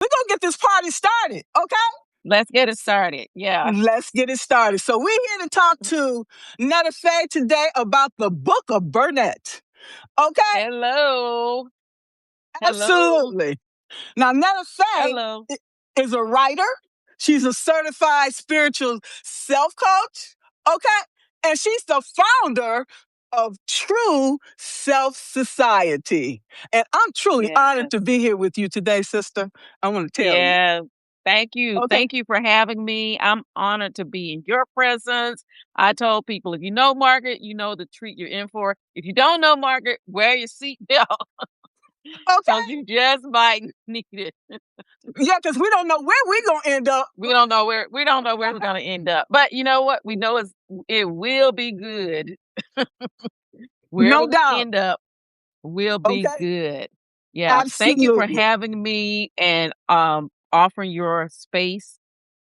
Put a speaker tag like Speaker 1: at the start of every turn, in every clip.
Speaker 1: we're going to get this party started, okay?
Speaker 2: Let's get it started. Yeah.
Speaker 1: Let's get it started. So we're here to talk to Nettafei today about the book of BURNETT, okay?
Speaker 2: Hello.
Speaker 1: Absolutely. Now, Nettafei
Speaker 2: Hello.
Speaker 1: is a writer. She's a certified spiritual self-coach, okay? And she's the founder of True Self Society. And I'm truly honored to be here with you today, sister. I want to tell you.
Speaker 2: Yeah. Thank you.
Speaker 1: Okay.
Speaker 2: Thank you for having me. I'm honored to be in your presence. I told people, if you know Margaret, you know the treat you're in for. If you don't know Margaret, wear your seatbelt.
Speaker 1: Okay.
Speaker 2: You just might need it.
Speaker 1: Yeah, because we don't know where we're gonna end up.
Speaker 2: We don't know where we're gonna end up. But you know what? We know it will be good. Wherever
Speaker 1: No doubt.
Speaker 2: we end up will be good. Yeah.
Speaker 1: Absolutely.
Speaker 2: Thank you for having me and offering your space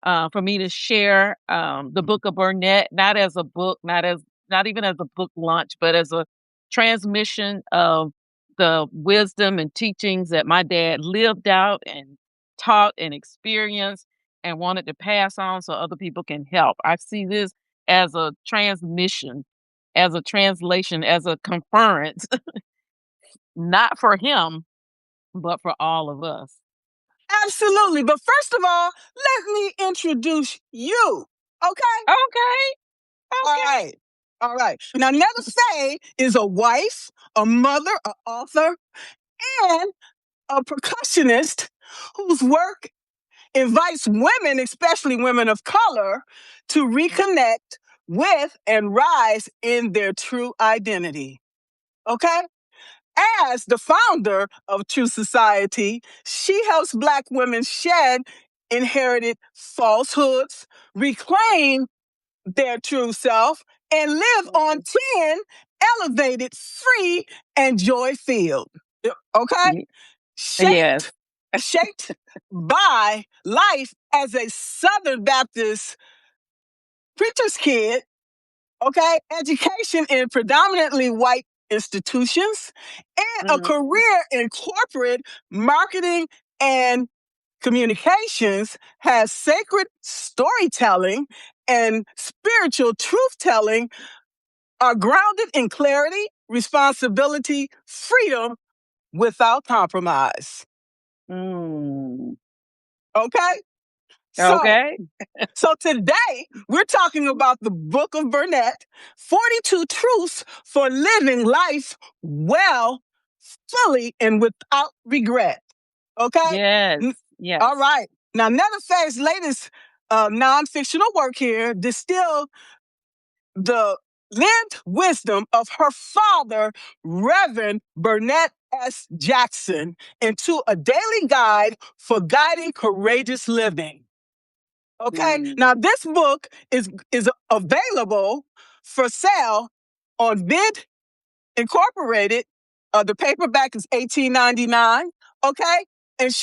Speaker 2: for me to share the book of BURNETT, not as a book, not even as a book launch, but as a transmission of the wisdom and teachings that my dad lived out and taught and experienced and wanted to pass on so other people can help. I see this as a transmission, as a translation, as a conference, not for him, but for all of us.
Speaker 1: Absolutely. But first of all, let me introduce you. Okay?
Speaker 2: Okay.
Speaker 1: All right. Now, Nettafei is a wife, a mother, an author, and a percussionist whose work invites women, especially women of color, to reconnect with and rise in their true identity. Okay? As the founder of True Society, she helps Black women shed inherited falsehoods, reclaim their true self, and live on 10 elevated, free, and joy filled. Okay?
Speaker 2: Yes.
Speaker 1: Shaped by life as a Southern Baptist preacher's kid, okay? Education in predominantly white institutions, and a career in corporate marketing and communications, has sacred storytelling and spiritual truth telling are grounded in clarity, responsibility, freedom without compromise. Okay? So today we're talking about the book of BURNETT, 42 Truths for Living Life Well, Fully, and Without Regret. Okay?
Speaker 2: Yes.
Speaker 1: All right. Now, Nettafei's latest non-fictional work here distilled the lived wisdom of her father, Reverend Burnett S. Jackson, into a daily guide for guiding courageous living. Okay. Now this book is available for sale on Vid Incorporated. The paperback is $18.99. Okay. And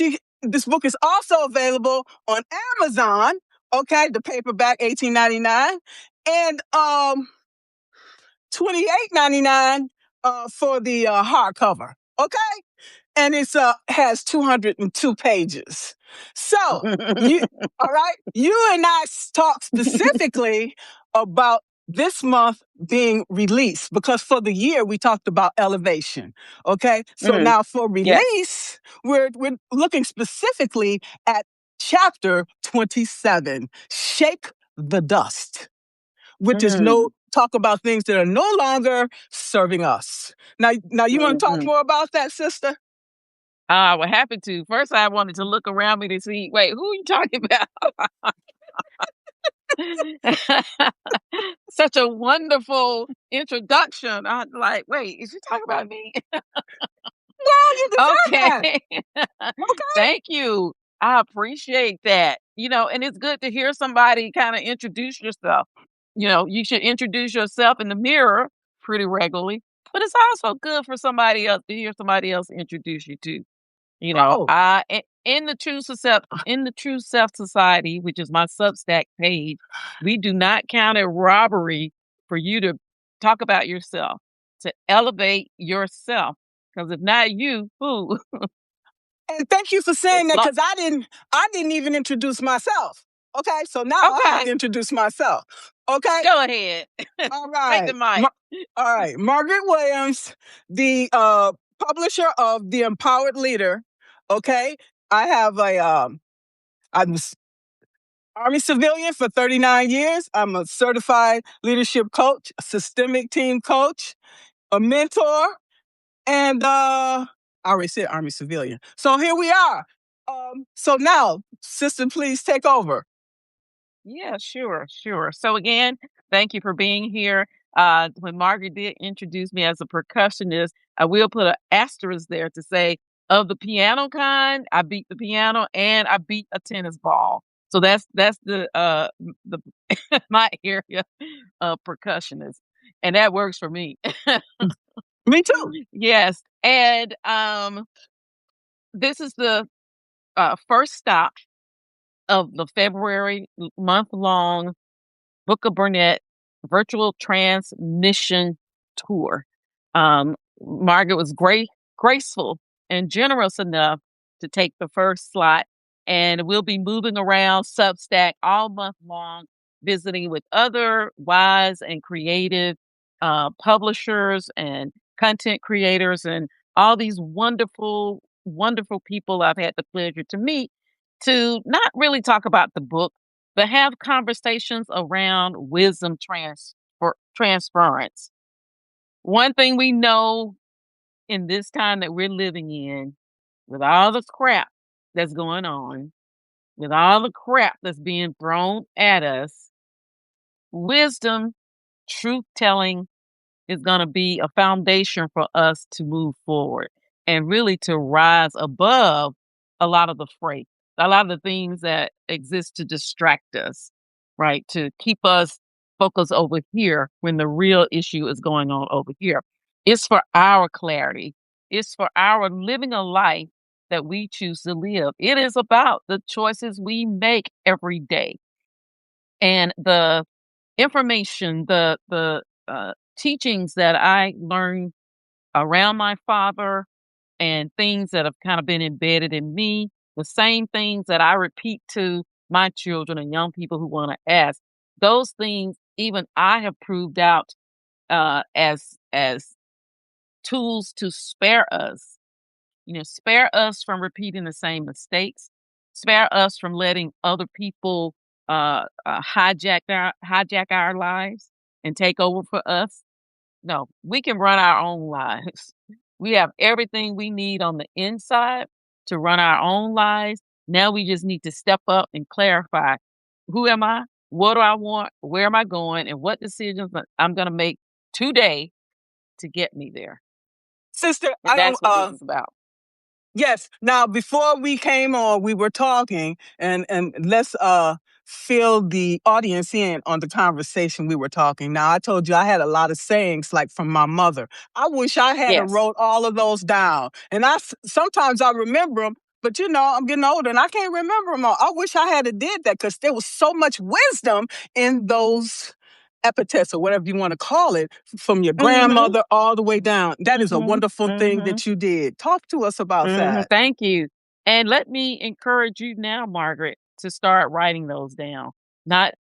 Speaker 1: this book is also available on Amazon. Okay. The paperback $18.99 and $28.99 for the hardcover. Okay. And it's has 202 pages. So, all right, you and I talk specifically about this month being released, because for the year we talked about elevation. Okay, so now for release, we're looking specifically at chapter 27, Shake the Dust, which is talk about things that are no longer serving us. Now you want to talk more about that, sister?
Speaker 2: We're happy to. First, I wanted to look around me to see, wait, who are you talking about? Such a wonderful introduction. I'm like, wait, is she talking about me?
Speaker 1: Well, you deserve that.
Speaker 2: Thank you. I appreciate that. And it's good to hear somebody kind of introduce yourself. You should introduce yourself in the mirror pretty regularly, but it's also good for somebody else to hear somebody else introduce you too. In the True Self Society, which is my Substack page, we do not count it robbery for you to talk about yourself, to elevate yourself. Because if not you, who?
Speaker 1: And thank you for saying that,
Speaker 2: Lo-
Speaker 1: because I didn't even introduce myself. Okay, so now I have
Speaker 2: Okay,
Speaker 1: to introduce myself. Okay,
Speaker 2: go ahead.
Speaker 1: all
Speaker 2: Take the
Speaker 1: right,
Speaker 2: mic.
Speaker 1: all right. Margaret Williams, the publisher of The Empowered Leader. Okay, I have I'm Army civilian for 39 years. I'm a certified leadership coach, a systemic team coach, a mentor, and I already said Army civilian. So here we are. So now, sister, please take over.
Speaker 2: Yeah, sure, sure. So again, thank you for being here. When Margaret did introduce me as a percussionist, I will put an asterisk there to say of the piano kind, I beat the piano and I beat a tennis ball. So that's the my area of percussionist, and that works for me.
Speaker 1: Me too.
Speaker 2: Yes, and this is the first stop of the February month long Book of Burnett virtual transmission tour. Margaret was graceful and generous enough to take the first slot, and we'll be moving around Substack all month long, visiting with other wise and creative publishers and content creators and all these wonderful, wonderful people I've had the pleasure to meet to not really talk about the book but have conversations around wisdom transference. One thing we know in this time that we're living in, with all the crap that's going on, with all the crap that's being thrown at us, wisdom, truth telling, is going to be a foundation for us to move forward and really to rise above a lot of the freight, a lot of the things that exist to distract us, right? To keep us focused over here when the real issue is going on over here. It's for our clarity, it's for our living a life that we choose to live. It is about the choices we make every day and the information, the teachings that I learned around my father and things that have kind of been embedded in me, the same things that I repeat to my children and young people who want to ask. Those things, even I have proved out as tools to spare us. Spare us from repeating the same mistakes. Spare us from letting other people hijack our lives and take over for us. No, we can run our own lives. We have everything we need on the inside to run our own lives. Now we just need to step up and clarify, who am I? What do I want? Where am I going? And what decisions I'm going to make today to get me there.
Speaker 1: Sister,
Speaker 2: And that's what this is about.
Speaker 1: yes. Now, before we came on, we were talking, and let's fill the audience in on the conversation we were talking. Now, I told you I had a lot of sayings like from my mother. I wish I had
Speaker 2: Yes.
Speaker 1: wrote all of those down, and sometimes I remember them. But I'm getting older and I can't remember them all. I wish I had did that, because there was so much wisdom in those epithets or whatever you want to call it, from your
Speaker 2: Mm-hmm.
Speaker 1: grandmother all the way down. That is a
Speaker 2: Mm-hmm.
Speaker 1: wonderful thing
Speaker 2: Mm-hmm.
Speaker 1: that you did. Talk to us about that.
Speaker 2: Thank you. And let me encourage you now, Margaret, to start writing those down. Not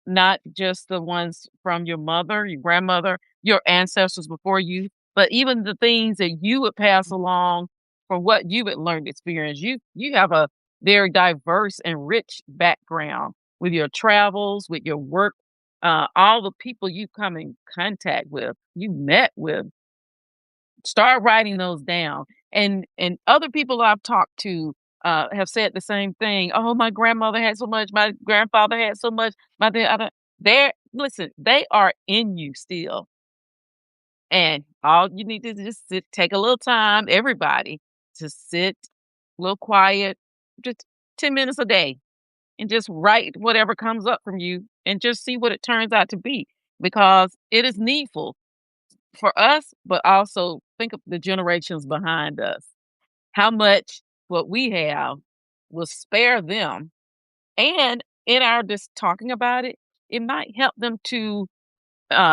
Speaker 2: just the ones from your mother, your grandmother, your ancestors before you, but even the things that you would pass along from what you would learned experience. You have a very diverse and rich background with your travels, with your work, all the people you come in contact with, you met with. Start writing those down. And other people I've talked to have said the same thing. Oh, my grandmother had so much. My grandfather had so much. They're listen. They are in you still, and all you need to just sit, take a little time. Everybody to sit, a little quiet, just 10 minutes a day, and just write whatever comes up from you, and just see what it turns out to be, because it is needful for us, but also think of the generations behind us. How much what we have will spare them. And in our just talking about it, it might help them to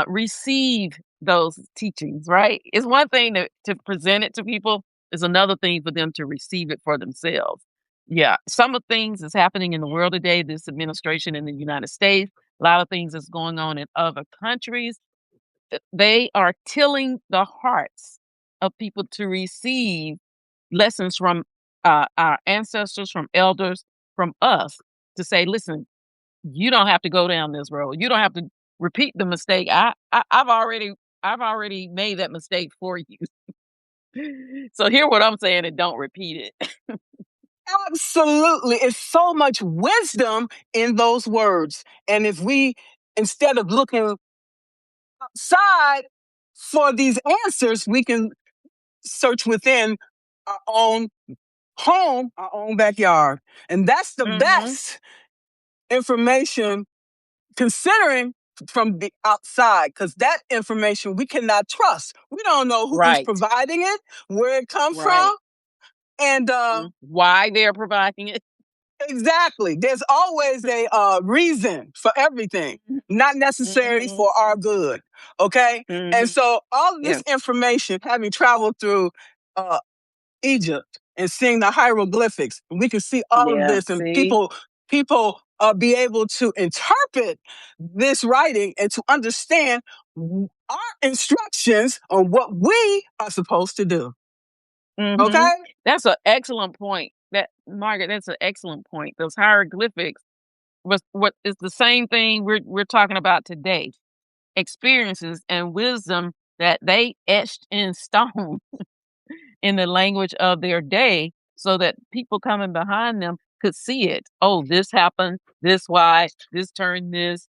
Speaker 2: receive those teachings, right? It's one thing to present it to people, It's another thing for them to receive it for themselves. Yeah, some of the things that's happening in the world today, this administration in the United States, a lot of things that's going on in other countries, they are tilling the hearts of people to receive lessons from our ancestors, from elders, from us, to say, listen, you don't have to go down this road. You don't have to repeat the mistake. I've already made that mistake for you. So hear what I'm saying and don't repeat it.
Speaker 1: Absolutely. It's so much wisdom in those words. And if we, instead of looking outside for these answers, we can search within our own home, our own backyard. And that's the
Speaker 2: Mhm.
Speaker 1: best information considering from the outside, because that information we cannot trust. We don't know who's
Speaker 2: Right.
Speaker 1: providing it, where it comes
Speaker 2: Right.
Speaker 1: from. And
Speaker 2: Why they're providing it.
Speaker 1: exactly, there's always a reason for everything, not necessarily
Speaker 2: Mhm.
Speaker 1: for our good. Okay. And
Speaker 2: Mhm.
Speaker 1: so all of
Speaker 2: Yeah.
Speaker 1: this information, having traveled through uh, Egypt and seeing the hieroglyphics, we can see all of
Speaker 2: Yeah.
Speaker 1: this, and
Speaker 2: See?
Speaker 1: people be able to interpret this writing and to understand our instructions on what we are supposed to do.
Speaker 2: Mhm.
Speaker 1: Okay?
Speaker 2: That's an excellent point. That Margaret, that's an excellent point. Those hieroglyphics was what is the same thing we're talking about today. Experiences and wisdom that they etched in stone in the language of their day so that people coming behind them could see it. Oh, this happened, this why, this turned this,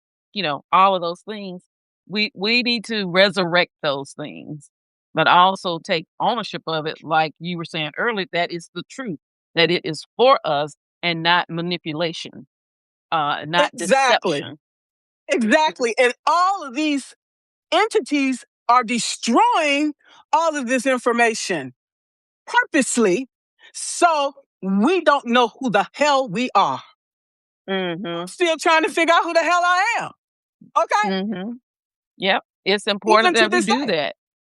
Speaker 2: all of those things. We need to resurrect those things, but also take ownership of it, like you were saying earlier, that is the truth, that it is for us and not manipulation, not
Speaker 1: Exactly.
Speaker 2: deception.
Speaker 1: Exactly. And all of these entities are destroying all of this information purposely, so we don't know who the hell we are. I'm
Speaker 2: Mhm.
Speaker 1: still trying to figure out who the hell I am. Okay?
Speaker 2: Mhm. Yep. It's
Speaker 1: Even
Speaker 2: important
Speaker 1: to
Speaker 2: that we
Speaker 1: this
Speaker 2: do
Speaker 1: day.
Speaker 2: that.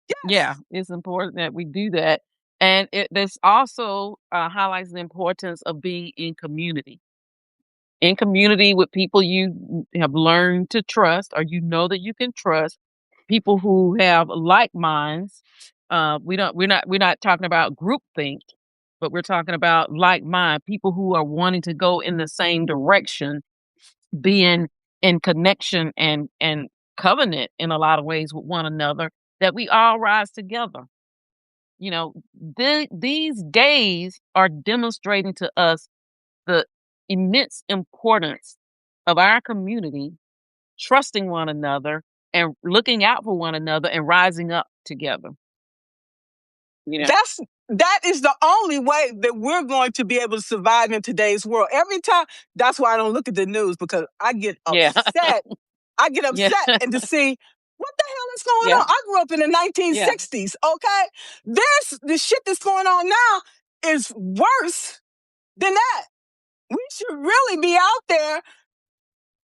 Speaker 2: Yeah,
Speaker 1: Yes.
Speaker 2: it's important that we do that. And this also highlights the importance of being in community with people you have learned to trust, or that you can trust, people who have like minds. We're not talking about groupthink, but we're talking about like mind, people who are wanting to go in the same direction, being in connection and covenant in a lot of ways with one another, that we all rise together. You know, these days are demonstrating to us the immense importance of our community trusting one another and looking out for one another and rising up together. You know,
Speaker 1: That is the only way that we're going to be able to survive in today's world. Every time, that's why I don't look at the news, because I get
Speaker 2: yeah,
Speaker 1: upset. I get
Speaker 2: yeah,
Speaker 1: upset and to see what the hell is going
Speaker 2: yeah,
Speaker 1: on. I grew up in the
Speaker 2: yeah,
Speaker 1: 1960s. Okay, the shit that's going on now is worse than that. We should really be out there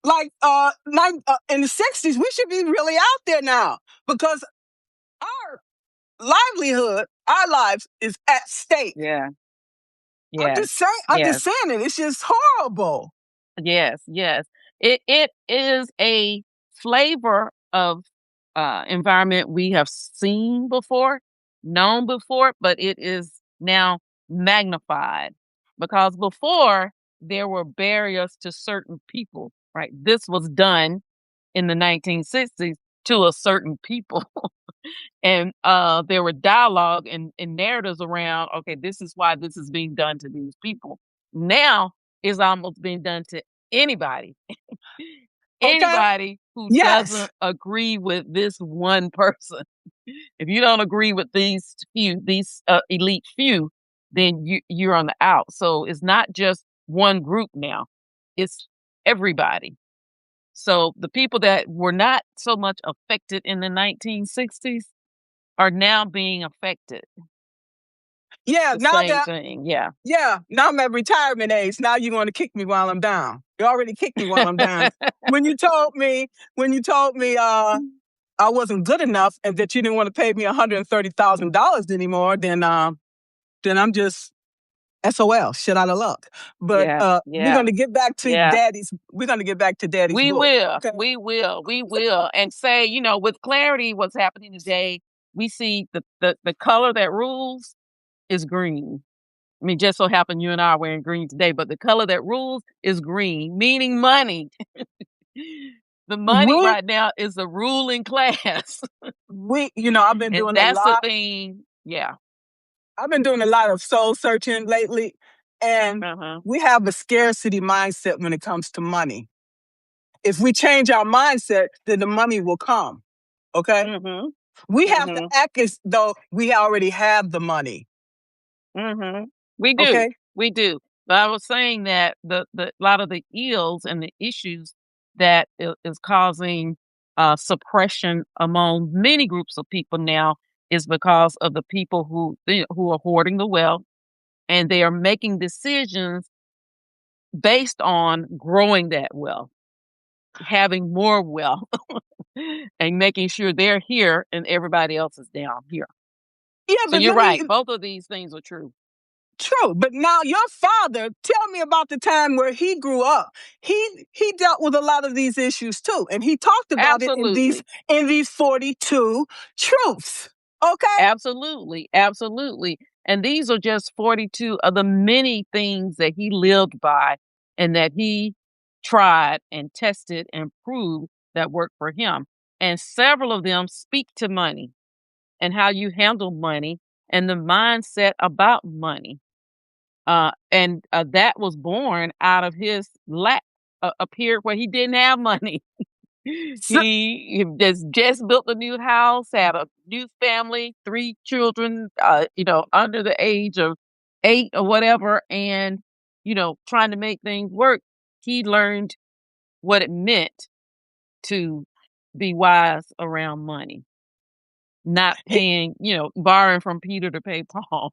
Speaker 1: like in the 60s. We should be really out there now, because our livelihood, our lives is at stake.
Speaker 2: yeah,
Speaker 1: I'm
Speaker 2: yes,
Speaker 1: just saying. I'm just
Speaker 2: yes.
Speaker 1: saying it. It's just horrible.
Speaker 2: Yes, yes. It is a flavor of environment we have seen before, known before, but it is now magnified, because before there were barriers to certain people, right? This was done in the 1960s to a certain people. And there were dialogue and narratives around, okay, this is why this is being done to these people. Now it's almost being done to anybody,
Speaker 1: Okay.
Speaker 2: anybody who
Speaker 1: Yes.
Speaker 2: doesn't agree with this one person. If you don't agree with these elite few, then you're on the out. So it's not just one group now, it's everybody. So the people that were not so much affected in the 1960s are now being affected.
Speaker 1: Yeah.
Speaker 2: The
Speaker 1: Now
Speaker 2: same
Speaker 1: that
Speaker 2: thing, yeah.
Speaker 1: now I'm at retirement age. Now you're going to kick me while I'm down. You already kicked me while I'm down. When you told me I wasn't good enough and that you didn't want to pay me $130,000 anymore, then then I'm just SOL, shit out of luck. But
Speaker 2: Yeah,
Speaker 1: we're
Speaker 2: yeah,
Speaker 1: gonna get back to
Speaker 2: yeah.
Speaker 1: Daddy's
Speaker 2: We
Speaker 1: book.
Speaker 2: will,
Speaker 1: Okay.
Speaker 2: we will, and say, with clarity, what's happening today. We see the color that rules is green. I mean, just so happen you and I are wearing green today, but the color that rules is green, meaning money. The money
Speaker 1: We
Speaker 2: right now is the ruling class.
Speaker 1: I've been
Speaker 2: And
Speaker 1: doing a
Speaker 2: that's the
Speaker 1: lot.
Speaker 2: thing. Yeah.
Speaker 1: I've been doing a lot of soul searching lately, and
Speaker 2: Uh-huh.
Speaker 1: we have a scarcity mindset when it comes to money. If we change our mindset, then the money will come. Okay?
Speaker 2: Mhm.
Speaker 1: We have to
Speaker 2: Mhm.
Speaker 1: act as though we already have the money.
Speaker 2: Mhm. We do.
Speaker 1: Okay?
Speaker 2: We do. But I was saying that the lot of the ills and the issues that is causing suppression among many groups of people now is because of the people who are hoarding the wealth, and they are making decisions based on growing that wealth, having more wealth, and making sure they're here and everybody else is down here.
Speaker 1: Yeah,
Speaker 2: So
Speaker 1: but
Speaker 2: you're
Speaker 1: let me
Speaker 2: right. Both of these things are true.
Speaker 1: true. But now your father, tell me about the time where he grew up. He dealt with a lot of these issues too. And he talked about it
Speaker 2: Absolutely.
Speaker 1: in these 42 truths. Okay?
Speaker 2: Absolutely. Absolutely. And these are just 42 of the many things that he lived by and that he tried and tested and proved that worked for him. And several of them speak to money and how you handle money and the mindset about money. And that was born out of his lack, a period where he didn't have money.
Speaker 1: So,
Speaker 2: He just built a new house, had a new family, 3 children, under the age of 8 or whatever, and, trying to make things work. He learned what it meant to be wise around money, not
Speaker 1: he,
Speaker 2: paying, borrowing from Peter to pay Paul.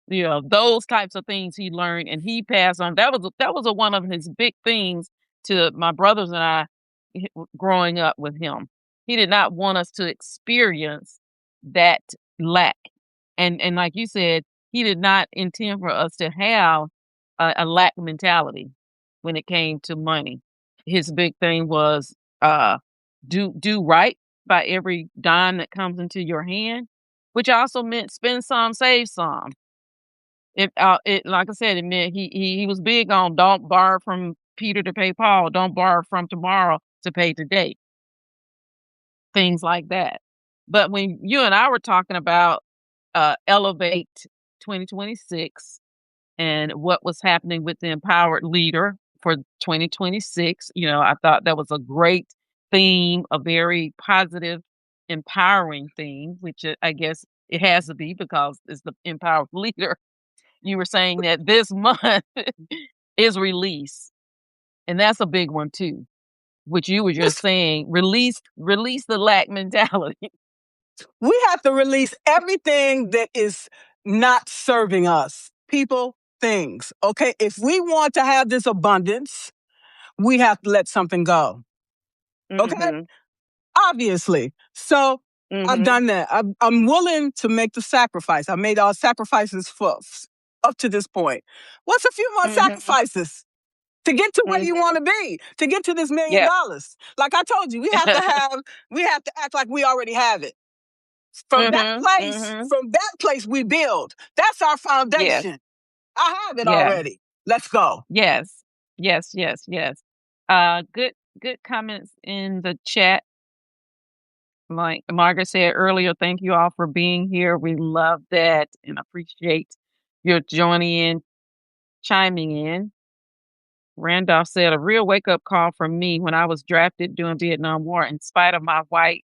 Speaker 2: Those types of things he learned and he passed on. That was one of his big things to my brothers and I growing up with him. He did not want us to experience that lack. And like you said, he did not intend for us to have a lack mentality when it came to money. His big thing was do right by every dime that comes into your hand, which also meant spend some, save some. It like I said, it meant he was big on don't borrow from Peter to pay Paul, don't borrow from tomorrow to pay today, things like that. But when you and I were talking about Elevate 2026 and what was happening with the empowered leader for 2026, I thought that was a great theme, a very positive, empowering theme, which I guess it has to be because it's the empowered leader. You were saying that this month is release, and that's a big one too, which you were just
Speaker 1: this,
Speaker 2: saying, release the lack mentality.
Speaker 1: we have to release everything that is not serving us. People, things. Okay? If we want to have this abundance, we have to let something go. Okay?
Speaker 2: Mhm.
Speaker 1: Obviously. So I've
Speaker 2: Mhm.
Speaker 1: done that. I'm willing to make the sacrifice. I made all sacrifices up to this point. What's a few more
Speaker 2: Mhm.
Speaker 1: sacrifices to get to where you want
Speaker 2: Mhm.
Speaker 1: to be, to get to this $1 million?
Speaker 2: Yeah.
Speaker 1: Like I told you, we have to act like we already have it.
Speaker 2: Mhm. Mhm.
Speaker 1: From that place we build. That's our
Speaker 2: Yes.
Speaker 1: foundation. I have it
Speaker 2: Yes.
Speaker 1: already. Let's go.
Speaker 2: Yes. Yes. Yes. Yes. Good comments in the chat. Like Margaret said earlier, thank you all for being here. We love that and appreciate your joining in, chiming in. Randolph said, a real wake up call for me when I was drafted during Vietnam War. In spite of my white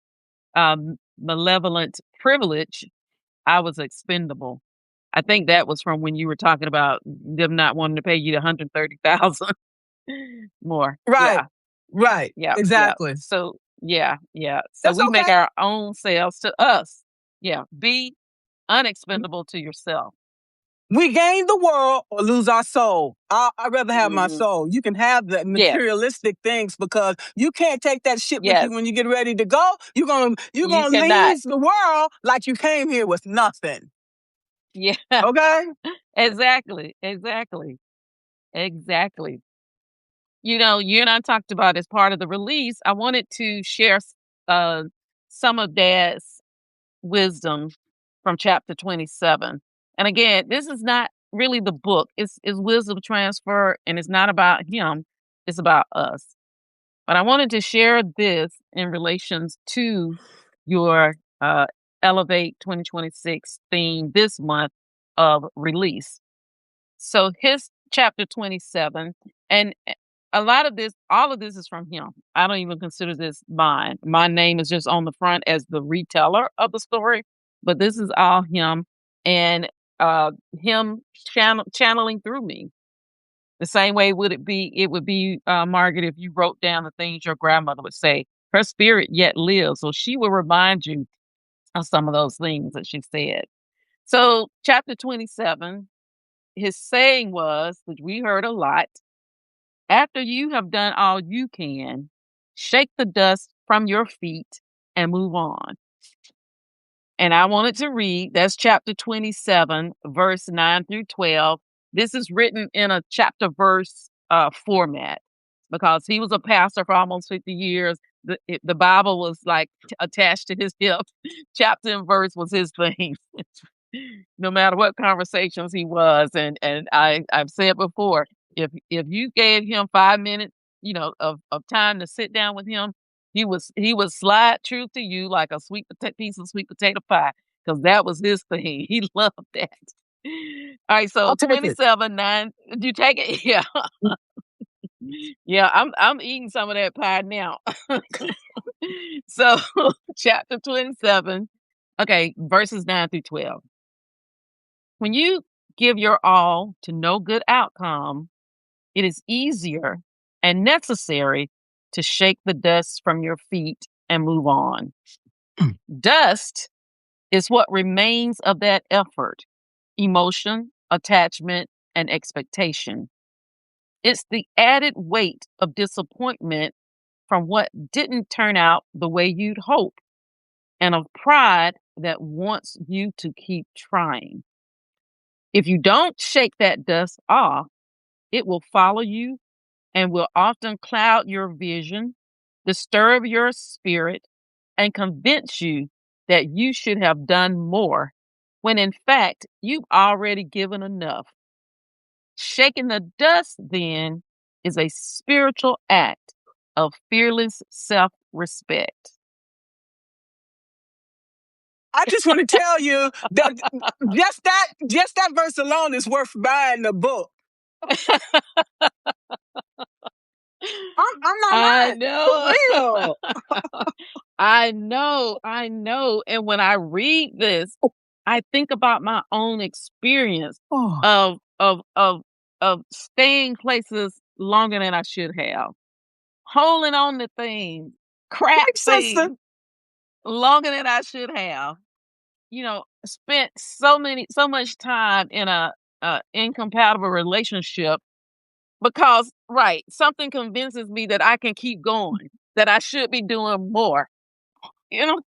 Speaker 2: malevolent privilege, I was expendable. I think that was from when you were talking about them not wanting to pay you the 130,000 more.
Speaker 1: Right.
Speaker 2: Yeah,
Speaker 1: Right.
Speaker 2: yeah, yeah.
Speaker 1: Exactly.
Speaker 2: So yeah, yeah. So
Speaker 1: That's
Speaker 2: we make
Speaker 1: okay.
Speaker 2: our own selves to us. Yeah, be unexpendable to yourself.
Speaker 1: We gain the world or lose our soul. I'd rather have my
Speaker 2: Hmm.
Speaker 1: soul. You can have the
Speaker 2: Yes,
Speaker 1: materialistic things because you can't take that shit with you
Speaker 2: yes.
Speaker 1: when you get ready to go. You're
Speaker 2: You
Speaker 1: gonna
Speaker 2: cannot.
Speaker 1: leave the world like you came here with nothing.
Speaker 2: Yeah.
Speaker 1: Okay?
Speaker 2: Exactly. Exactly. Exactly. You know, you and I talked about as part of the release, I wanted to share uh, some of Dad's wisdom from chapter 27. And again, this is not really the book. It's wisdom transfer, and it's not about him. It's about us. But I wanted to share this in relations to your Elevate 2026 theme this month of release. So his chapter 27, and a lot of this, all of this is from him. I don't even consider this mine. My name is just on the front as the reteller of the story, but this is all him and him channeling through me. The same way it would be Margaret, if you wrote down the things your grandmother would say. Her spirit yet lives, so she will remind you of some of those things that she said. So chapter 27, his saying was, which we heard a lot: after you have done all you can, shake the dust from your feet and move on. And I wanted to read, that's chapter 27, verse 9 through 12. This is written in a chapter verse format because he was a pastor for almost 50 years. The Bible was like attached to his hip. Chapter and verse was his thing. No matter what conversations he was. And I've said before, if you gave him 5 minutes, of time to sit down with him, he would slide truth to you like a piece of sweet potato pie, because that was his thing. He loved that. All right, so
Speaker 1: I'll take it.
Speaker 2: 27:9. Do you take it? Yeah. Yeah, I'm eating some of that pie now. So chapter 27, okay, verses 9 through 12. When you give your all to no good outcome, it is easier and necessary to shake the dust from your feet and move on. Dust is what remains of that effort, emotion, attachment, and expectation. It's the added weight of disappointment from what didn't turn out the way you'd hope, and of pride that wants you to keep trying. If you don't shake that dust off, it will follow you and will often cloud your vision, disturb your spirit, and convince you that you should have done more, when in fact you've already given enough. Shaking the dust, then, is a spiritual act of fearless self respect.
Speaker 1: I just want to tell you that just that verse alone is worth buying the book. I'm not
Speaker 2: I
Speaker 1: lying.
Speaker 2: know.
Speaker 1: For real.
Speaker 2: I know. And when I read this, I think about my own experience
Speaker 1: Oh,
Speaker 2: of staying places longer than I should have, holding on to things, crap
Speaker 1: right, sister.
Speaker 2: things longer than I should have. Spent so much time in a incompatible relationship because, right, something convinces me that I can keep going, that I should be doing more, you know.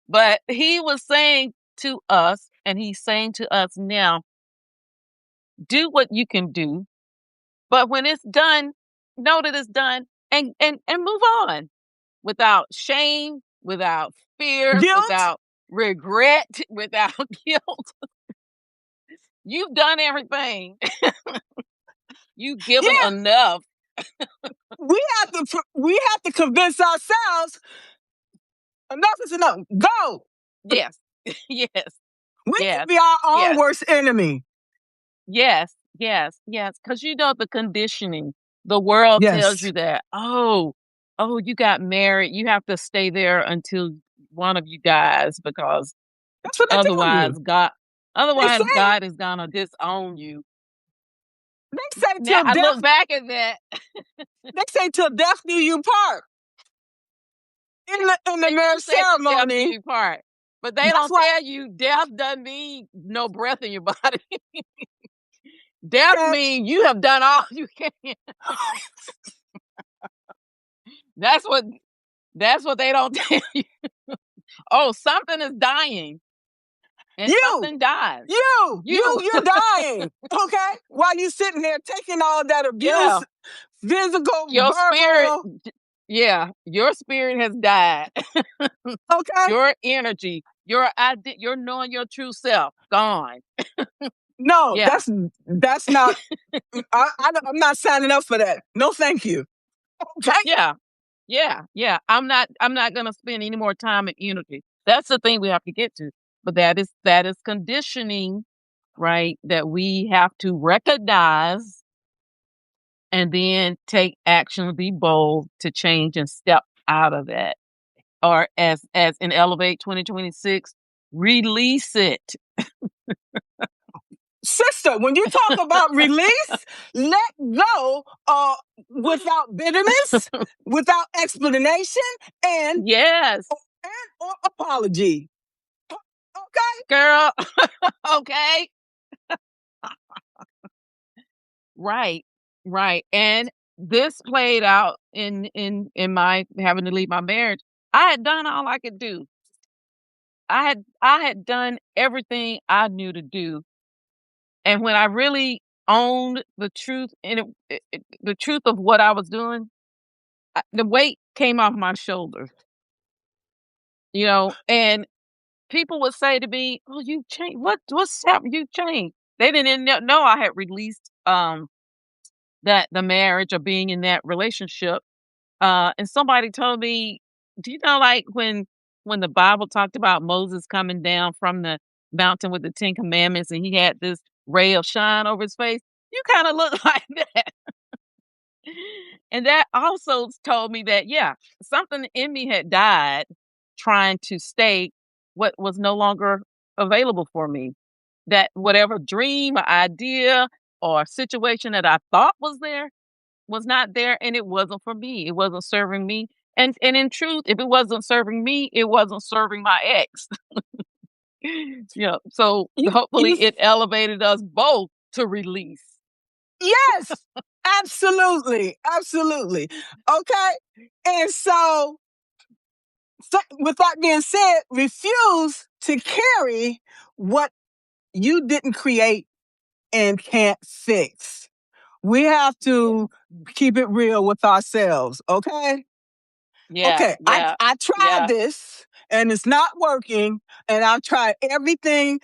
Speaker 2: But he was saying to us, and he's saying to us now, do what you can do, but when it's done, know that it's done, and move on without shame, without fear,
Speaker 1: Guilt?
Speaker 2: without regret, without guilt. You've done everything. You've given
Speaker 1: Yeah,
Speaker 2: enough.
Speaker 1: we have to convince ourselves enough is enough. Go.
Speaker 2: Yes. Yes.
Speaker 1: We can
Speaker 2: Yes.
Speaker 1: be our own
Speaker 2: Yes.
Speaker 1: worst enemy.
Speaker 2: Yes. Yes. Yes. Because the conditioning. The world tells
Speaker 1: Yes.
Speaker 2: you that, oh, you got married. You have to stay there until one of you dies, because
Speaker 1: That's what they tell
Speaker 2: otherwise
Speaker 1: you.
Speaker 2: God
Speaker 1: They say
Speaker 2: otherwise God is gonna disown you.
Speaker 1: they say
Speaker 2: Now
Speaker 1: till
Speaker 2: I
Speaker 1: death
Speaker 2: look back at that.
Speaker 1: they say till death do you part. In the
Speaker 2: They do
Speaker 1: marriage
Speaker 2: say to death do
Speaker 1: ceremony.
Speaker 2: you part, but they
Speaker 1: That's
Speaker 2: don't
Speaker 1: why.
Speaker 2: tell you death doesn't mean no breath in your body. Death
Speaker 1: Okay.
Speaker 2: means you have done all you can. That's what that's what they don't tell you. Oh, something is dying. And something dies.
Speaker 1: You're dying. Okay, while you sitting there taking all that abuse, physical,
Speaker 2: your
Speaker 1: verbal.
Speaker 2: Your spirit has died.
Speaker 1: Okay,
Speaker 2: your energy, your knowing your true self, gone.
Speaker 1: no, that's not. I'm not signing up for that. No, thank you. Okay.
Speaker 2: Yeah. I'm not gonna spend any more time and energy. That's the thing we have to get to. But that is conditioning, right? That we have to recognize and then take action, be bold to change and step out of that. Or as in Elevate 2026, release it.
Speaker 1: Sister, when you talk about release, let go without bitterness, without explanation, and
Speaker 2: Yes,
Speaker 1: or apology. Okay?
Speaker 2: girl. Okay. Right. And this played out in my having to leave my marriage. I had done all I could do. I had done everything I knew to do. And when I really owned the truth and the truth of what I was doing, the weight came off my shoulders. And people would say to me, "Oh, you changed. What's happened? You changed." They didn't know I had released that the marriage or being in that relationship. And somebody told me, "Do you know, like when the Bible talked about Moses coming down from the mountain with the 10 Commandments, and he had this ray of shine over his face? You kind of look like that." And that also told me that, something in me had died trying to stay what was no longer available for me. That whatever dream or idea or situation that I thought was there was not there, and it wasn't for me. It wasn't serving me. And in truth, if it wasn't serving me, it wasn't serving my ex. So
Speaker 1: You,
Speaker 2: hopefully
Speaker 1: you,
Speaker 2: it elevated us both to release.
Speaker 1: yes, absolutely. Okay. And so with that being said, refuse to carry what you didn't create and can't fix. We have to keep it real with ourselves, okay? Okay, I tried this and it's not working, and I've tried everything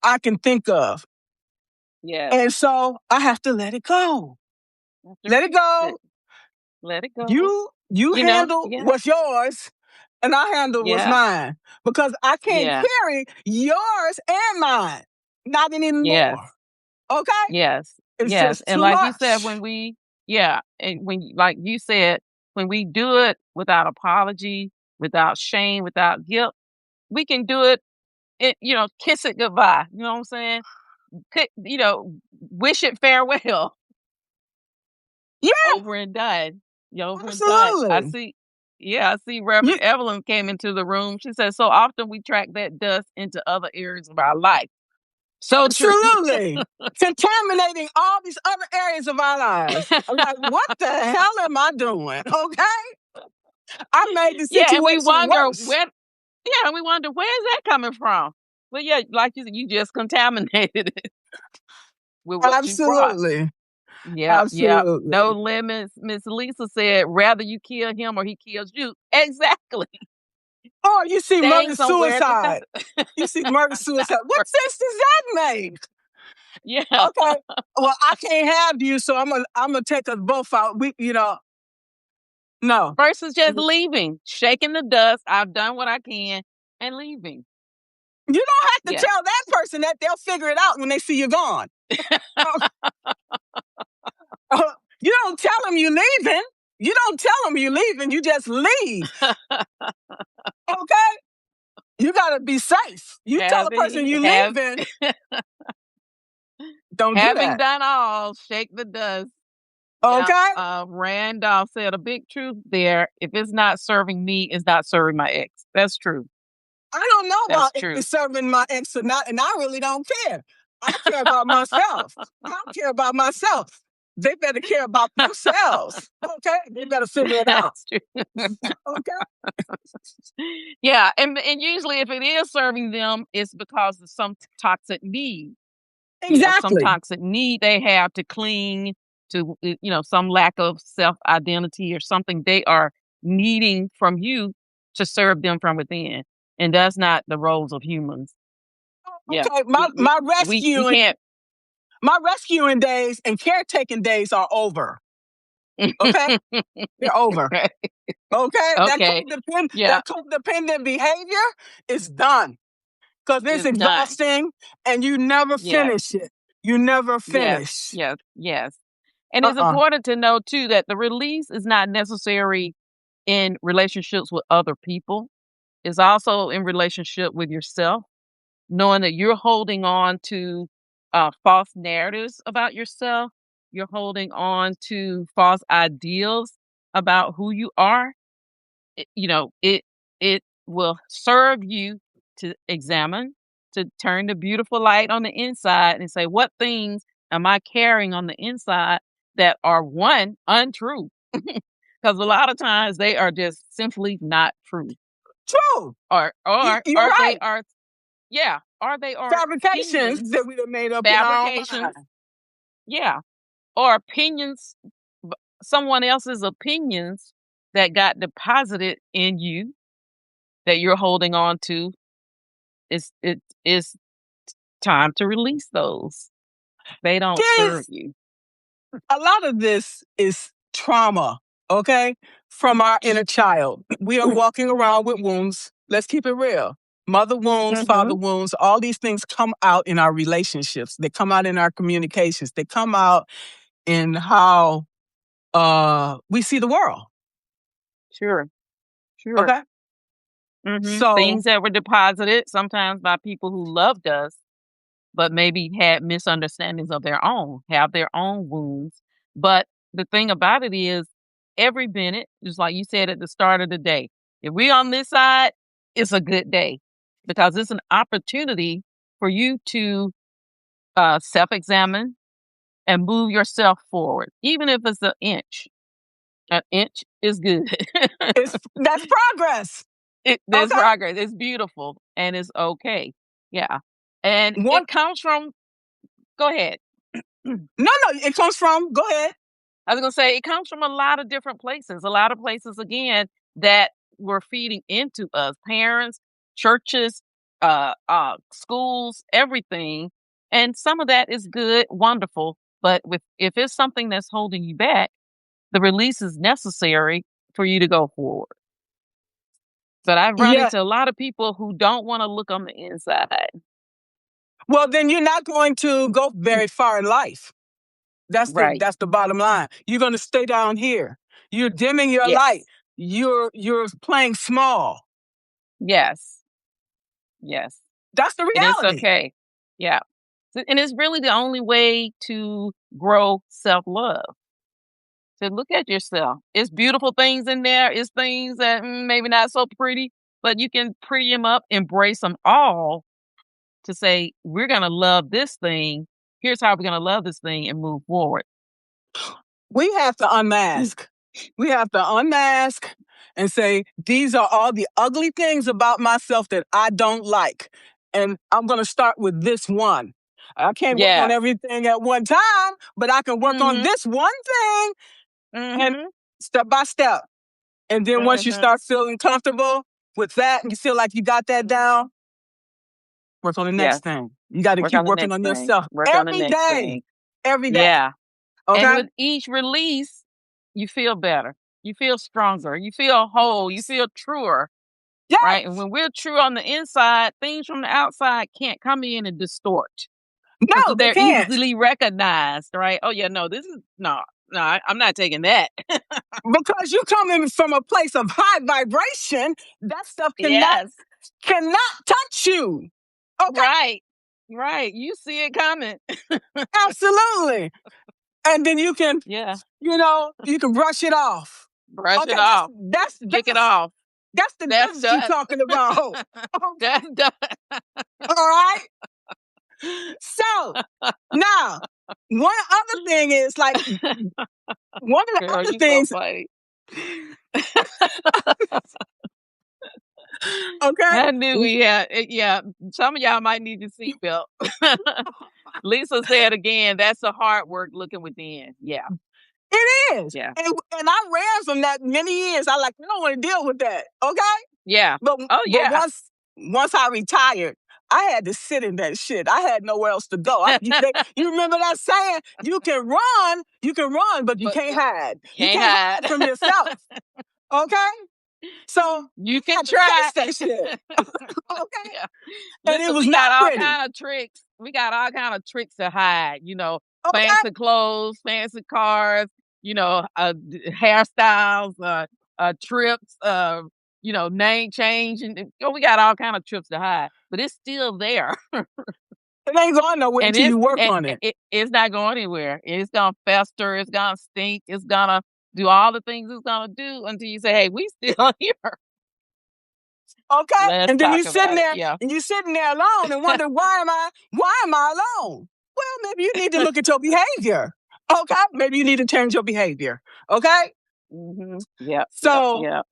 Speaker 1: I can think of.
Speaker 2: Yeah.
Speaker 1: And so I have to let it go. Let it go.
Speaker 2: Let it go.
Speaker 1: You handle what's yours, and I handle what's mine, because I can't carry yours and mine, not anymore. Okay?
Speaker 2: Yes.
Speaker 1: It's just
Speaker 2: And
Speaker 1: too
Speaker 2: like
Speaker 1: much.
Speaker 2: you said, like you said, when we do it without apology, without shame, without guilt, we can do it, kiss it goodbye. You know what I'm saying? Wish it farewell.
Speaker 1: Yeah.
Speaker 2: Over and done.
Speaker 1: Absolutely.
Speaker 2: I see Reverend Evelyn came into the room. She said, so often we track that dust into other areas of our life. So
Speaker 1: absolutely. Contaminating all these other areas of our lives. I'm like, what the hell am I doing? Okay? I made the situation
Speaker 2: and we wonder
Speaker 1: worse.
Speaker 2: we wonder, where's that coming from? Well, like you said, you just contaminated it with what you brought.
Speaker 1: Absolutely.
Speaker 2: Yeah. No limits. Miss Lisa said, rather you kill him or he kills you. Exactly.
Speaker 1: Oh, you see murder suicide. You see murder suicide. What sense does that make?
Speaker 2: Yeah.
Speaker 1: Okay. Well, I can't have you, so I'm gonna take us both out. No.
Speaker 2: Versus just leaving, shaking the dust. I've done what I can and leaving.
Speaker 1: You don't have to tell that person that. They'll figure it out when they see you gone. You don't tell them you're leaving. You don't tell them you're leaving. You just leave. Okay? You got to be safe. You tell the person you're leaving. Don't do that.
Speaker 2: Having done all, shake the dust.
Speaker 1: Okay?
Speaker 2: Randolph said a big truth there. If it's not serving me, it's not serving my ex. That's true.
Speaker 1: I don't know about if it's serving my ex or not, and I really don't care. I care about myself. I don't care about myself. they better care about themselves. Okay, they better figure it out.
Speaker 2: That's true.
Speaker 1: Okay.
Speaker 2: Yeah, and usually if it is serving them, it's because of some toxic need. Some
Speaker 1: Exactly.
Speaker 2: toxic need they have to cling to, some lack of self-identity or something they are needing from you to serve them from within. And that's not the roles of humans. Yeah.
Speaker 1: Okay,
Speaker 2: We can't.
Speaker 1: my rescuing days and caretaking days are over. Okay, they're over.
Speaker 2: Right.
Speaker 1: Okay,
Speaker 2: Okay. Yeah.
Speaker 1: that codependent behavior is done because it's
Speaker 2: It's done.
Speaker 1: exhausting and you never
Speaker 2: Yes.
Speaker 1: finish it. You never
Speaker 2: Yes.
Speaker 1: finish.
Speaker 2: Yes. Yes. And it's important to know too that the release is not necessary in relationships with other people. It's also in relationship with yourself, knowing that you're holding on to false narratives about yourself. You're holding on to false ideals about who you are. It will serve you to examine, to turn the beautiful light on the inside and say, what things am I carrying on the inside that are one untrue? Because a lot of times they are just simply not true.
Speaker 1: True.
Speaker 2: Or
Speaker 1: You're right.
Speaker 2: they are, yeah, or they are
Speaker 1: Fabrications
Speaker 2: opinions,
Speaker 1: that we have made up in our own
Speaker 2: fabrications,
Speaker 1: mind.
Speaker 2: yeah, or opinions, someone else's opinions that got deposited in you that you're holding on to. It is time to release those. They don't serve you.
Speaker 1: A lot of this is trauma, okay, from our inner child. We are walking around with wounds. Let's keep it real. Mother wounds, father wounds, all these things come out in our relationships. They come out in our communications. They come out in how we see the world.
Speaker 2: Sure.
Speaker 1: Okay. So
Speaker 2: Things that were deposited sometimes by people who loved us, but maybe had misunderstandings of their own, have their own wounds. But the thing about it is, every minute, just like you said at the start of the day, if we're on this side, it's a good day because it's an opportunity for you to self-examine and move yourself forward, even if it's an inch. An inch is good.
Speaker 1: that's progress.
Speaker 2: There's
Speaker 1: Okay.
Speaker 2: progress. It's beautiful and it's okay. Yeah. And it comes from, go ahead.
Speaker 1: No, it comes from, go ahead.
Speaker 2: I was going to say, it comes from a lot of different places. A lot of places, again, that were feeding into us. Parents, churches, schools, everything. And some of that is good, wonderful. But if it's something that's holding you back, the release is necessary for you to go forward. But I've run into a lot of people who don't want to look on the inside.
Speaker 1: Well, then you're not going to go very far in life. That's the bottom line. You're going to stay down here. You're dimming your light. You're playing small.
Speaker 2: Yes.
Speaker 1: That's the reality.
Speaker 2: And it's okay. Yeah. And it's really the only way to grow self-love. To look at yourself. It's beautiful things in there. It's things that maybe not so pretty, but you can pretty them up, embrace them all to say, we're going to love this thing. Here's how we're going to love this thing and move forward.
Speaker 1: We have to unmask. We have to unmask and say, these are all the ugly things about myself that I don't like. And I'm going to start with this one. I can't work on everything at one time, but I can work on this one thing and step by step. And then once you start feeling comfortable with that and you feel like you got that down, work on the next thing. You got to keep working on yourself every day. Every day.
Speaker 2: Yeah.
Speaker 1: Okay?
Speaker 2: And with each release, you feel better. You feel stronger. You feel whole. You feel truer.
Speaker 1: Yes.
Speaker 2: Right? And when we're true on the inside, things from the outside can't come in and distort.
Speaker 1: No,
Speaker 2: they're
Speaker 1: can't.
Speaker 2: easily recognized, right? Oh yeah, no, I'm not taking that.
Speaker 1: Because you're coming from a place of high vibration, that stuff cannot touch you. Okay?
Speaker 2: Right. You see it coming.
Speaker 1: Absolutely. And then you can, you can brush it off.
Speaker 2: Brush it off.
Speaker 1: Kick
Speaker 2: it off.
Speaker 1: That's the dust you're talking about.
Speaker 2: That's done.
Speaker 1: All right? So, now, one other thing is like one of the
Speaker 2: Girl,
Speaker 1: other
Speaker 2: you so
Speaker 1: things.
Speaker 2: funny.
Speaker 1: Okay.
Speaker 2: I knew we had yeah, some of y'all might need your seatbelt. Lisa said again, that's the hard work looking within. Yeah,
Speaker 1: It is.
Speaker 2: yeah,
Speaker 1: And I ran from that many years. I don't want to deal with that. Okay.
Speaker 2: yeah.
Speaker 1: But
Speaker 2: Oh,
Speaker 1: but
Speaker 2: yeah.
Speaker 1: once I retired, I had to sit in that shit. I had nowhere else to go. You remember that saying? You can run, but you
Speaker 2: But
Speaker 1: can't hide. You
Speaker 2: can't
Speaker 1: can't hide
Speaker 2: hide.
Speaker 1: from yourself. Okay? So
Speaker 2: You
Speaker 1: I
Speaker 2: can
Speaker 1: had to
Speaker 2: try.
Speaker 1: face that shit. Okay?
Speaker 2: Yeah.
Speaker 1: And it
Speaker 2: Listen,
Speaker 1: was
Speaker 2: we
Speaker 1: not
Speaker 2: got all
Speaker 1: pretty.
Speaker 2: kind of tricks. We got all kind of tricks to hide,
Speaker 1: Okay?
Speaker 2: fancy clothes, fancy cars, hairstyles, trips, name change. And we got all kind of trips to hide, but it's still there.
Speaker 1: It ain't going nowhere
Speaker 2: And
Speaker 1: until you work on it.
Speaker 2: it's not going anywhere. It's gonna fester. It's gonna stink. It's gonna do all the things it's gonna do until you say, "Hey, we still here."
Speaker 1: Okay?
Speaker 2: Let's
Speaker 1: And then
Speaker 2: talk about it. Yeah.
Speaker 1: you're sitting there alone and wonder why am I alone? Well, maybe you need to look at your behavior. Okay? Maybe you need to change your behavior. Okay?
Speaker 2: Yep. Yep.
Speaker 1: So
Speaker 2: Yep.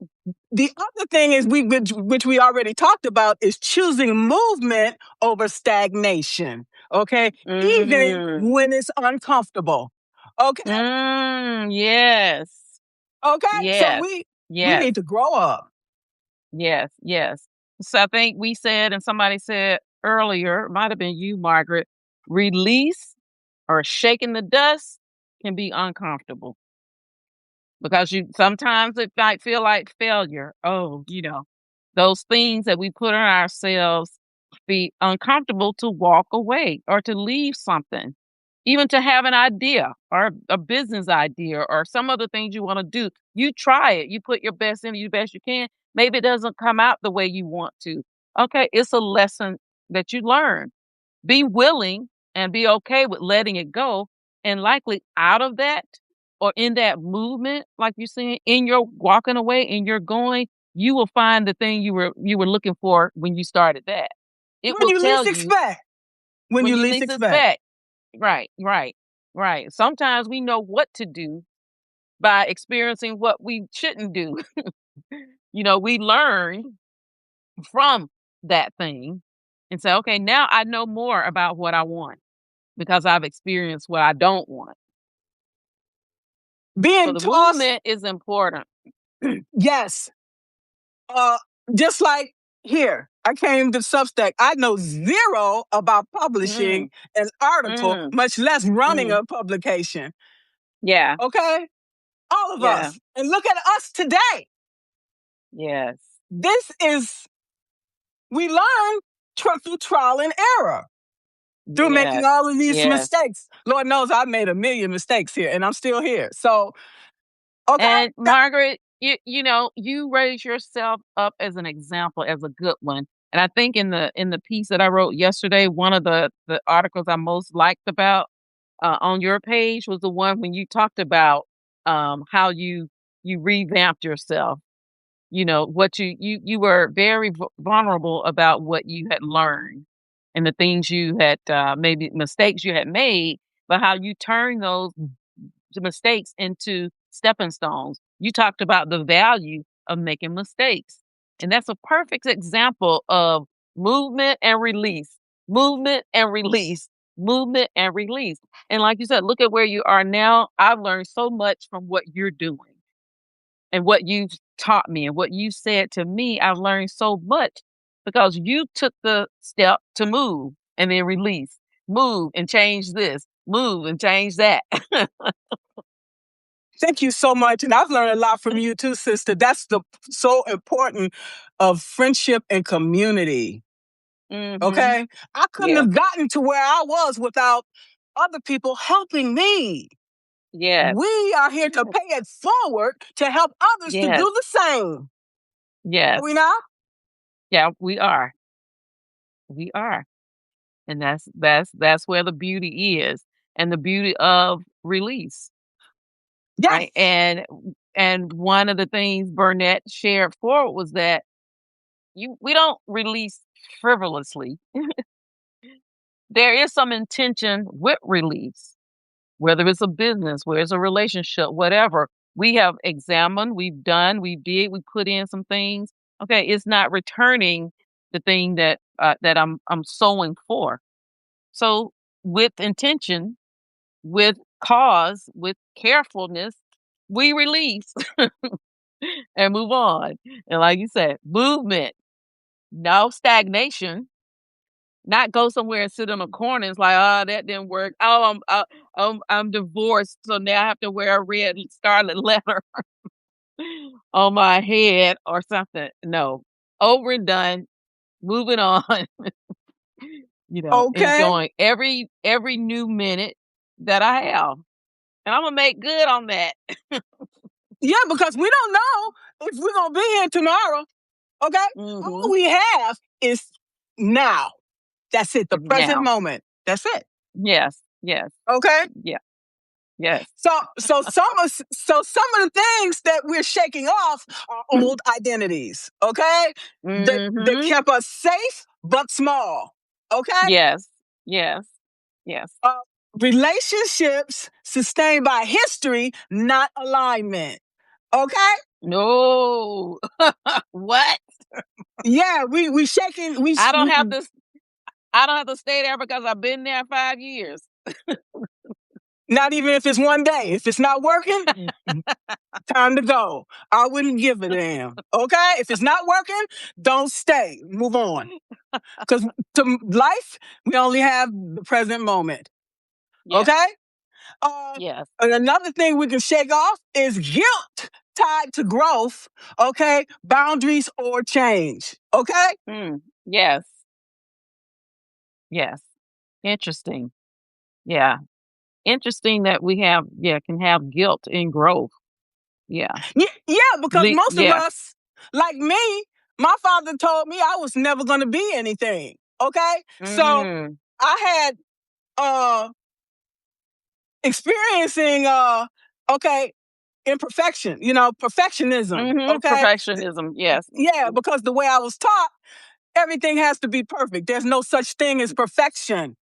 Speaker 1: the other thing is which we already talked about is choosing movement over stagnation. Okay? Even
Speaker 2: Mm-hmm.
Speaker 1: when it's uncomfortable. Okay?
Speaker 2: Yes.
Speaker 1: Okay? So
Speaker 2: Yes.
Speaker 1: we
Speaker 2: Yes.
Speaker 1: need to grow up.
Speaker 2: Yes. Yes. So I think we said, and somebody said earlier, it might have been you, Margaret, release or shaking the dust can be uncomfortable because you sometimes it might feel like failure. Oh, those things that we put on ourselves be uncomfortable to walk away or to leave something, even to have an idea or a business idea or some other things you want to do. You try it, you put your best in, you best you can. Maybe it doesn't come out the way you want to. Okay, it's a lesson that you learn. Be willing and be okay with letting it go. And likely out of that or in that movement, like you're saying, in your walking away and you're going, you will find the thing you were looking for when you started that. It
Speaker 1: When
Speaker 2: will
Speaker 1: you
Speaker 2: tell
Speaker 1: least
Speaker 2: you
Speaker 1: expect. When
Speaker 2: when
Speaker 1: you
Speaker 2: you
Speaker 1: least
Speaker 2: least
Speaker 1: expect.
Speaker 2: expect. Right, right, right. Sometimes we know what to do by experiencing what we shouldn't do. We learn from that thing and say, okay, now I know more about what I want because I've experienced what I don't want. So
Speaker 1: Being
Speaker 2: the
Speaker 1: tossed,
Speaker 2: movement is important.
Speaker 1: yes. Uh, just like here, I came to Substack. I know zero about publishing
Speaker 2: Mm,
Speaker 1: an article,
Speaker 2: mm,
Speaker 1: much less running
Speaker 2: mm.
Speaker 1: a publication.
Speaker 2: Yeah,
Speaker 1: Okay? All of
Speaker 2: yeah,
Speaker 1: us. And look at us today.
Speaker 2: yes,
Speaker 1: We learn through trial and error, through making
Speaker 2: yes,
Speaker 1: all of these
Speaker 2: yes.
Speaker 1: mistakes. Lord knows I've made a million mistakes here and I'm still here. So, okay?
Speaker 2: And Margaret, you raise yourself up as an example, as a good one. And I think in the piece that I wrote yesterday, one of the articles I most liked about on your page was the one when you talked about how you revamped yourself. What you were very vulnerable about what you had learned and the things you had maybe mistakes you had made, but how you turned those mistakes into stepping stones. You talked about the value of making mistakes. And that's a perfect example of movement and release, movement and release, movement and release. And like you said, look at where you are now. I've learned so much from what you're doing and what you've taught me and what you said to me. I've learned so much because you took the step to move and then release, move and change this, move and change that.
Speaker 1: Thank you so much. And I've learned a lot from you too, sister. That's the so important of friendship and community.
Speaker 2: Mm-hmm.
Speaker 1: Okay? I couldn't
Speaker 2: Yeah.
Speaker 1: have gotten to where I was without other people helping me.
Speaker 2: Yes.
Speaker 1: We are here to pay it forward to help others to
Speaker 2: Yes.
Speaker 1: do the same. Are
Speaker 2: Yes.
Speaker 1: we not?
Speaker 2: Yeah, we are. We are. And that's where the beauty is and the beauty of release, right?
Speaker 1: Yes.
Speaker 2: And one of the things Burnett shared forward was that we don't release frivolously. There is some intention with release. whether it's a business, whether it's a relationship, whatever. We have examined, we've done, we put in some things. Okay, it's not returning the thing that I'm sowing for. So with intention, with cause, with carefulness, we release and move on. And like you said, movement, no stagnation. Not go somewhere and sit in a corner. It's like, oh, that didn't work. Oh, I'm divorced, so now I have to wear a red scarlet letter on my head or something. No, over and done. Moving on.
Speaker 1: Okay.
Speaker 2: Enjoying every new minute that I have, and I'm gonna make good on that.
Speaker 1: Yeah, because we don't know if we're going to be here tomorrow. Okay. All
Speaker 2: Hmm.
Speaker 1: we have is now. That's it. The present
Speaker 2: Now,
Speaker 1: moment. That's it.
Speaker 2: yes, yes,
Speaker 1: Okay.
Speaker 2: yeah, yes.
Speaker 1: So some of the things that we're shaking off are old identities. Okay. That
Speaker 2: Hmm.
Speaker 1: kept us safe but small. Okay.
Speaker 2: Yes, yes, yes.
Speaker 1: Uh, Relationships sustained by history, not alignment. Okay.
Speaker 2: No. What?
Speaker 1: Yeah, we shaking.
Speaker 2: I don't have to. I don't have to stay there because I've been there 5 years.
Speaker 1: Not even if it's one day. If it's not working, time to go. I wouldn't give a damn. Okay? If it's not working, don't stay. Move on. Because to life, we only have the present moment.
Speaker 2: Yes,
Speaker 1: Okay? Uh,
Speaker 2: yes.
Speaker 1: and another thing we can shake off is guilt tied to growth. Okay? Boundaries or change. Okay?
Speaker 2: Yes, yes. Interesting. Yeah. Interesting that we have, yeah, can have guilt in growth. Yeah.
Speaker 1: Yeah, because most of
Speaker 2: Yeah.
Speaker 1: us, like me, my father told me I was never going to be anything. Okay? So
Speaker 2: Mm.
Speaker 1: I had uh experiencing okay, imperfection, perfectionism.
Speaker 2: Mhm.
Speaker 1: Okay?
Speaker 2: Perfectionism. Yes.
Speaker 1: Yeah, because the way I was taught, everything has to be perfect. There's no such thing as perfection.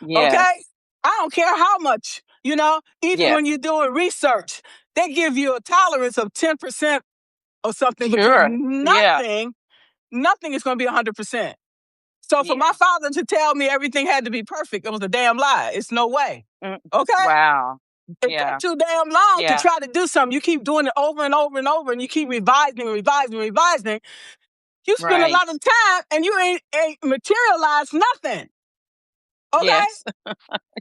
Speaker 1: Okay?
Speaker 2: Yes.
Speaker 1: I don't care how much, even
Speaker 2: Yes.
Speaker 1: when you're doing research, they give you a tolerance of 10% or something because
Speaker 2: Sure. Yeah.
Speaker 1: nothing is going to be 100%. So for my
Speaker 2: Yeah.
Speaker 1: father to tell me everything had to be perfect, it was a damn lie. It's no way.
Speaker 2: Mm.
Speaker 1: Okay?
Speaker 2: Wow.
Speaker 1: It takes
Speaker 2: Yeah.
Speaker 1: too damn long to
Speaker 2: Yeah.
Speaker 1: try to do something. You keep doing it over and over and over, and you keep revising, revising, revising. You spend a
Speaker 2: Right.
Speaker 1: lot of time, and you ain't materialized nothing. Okay?
Speaker 2: Yes.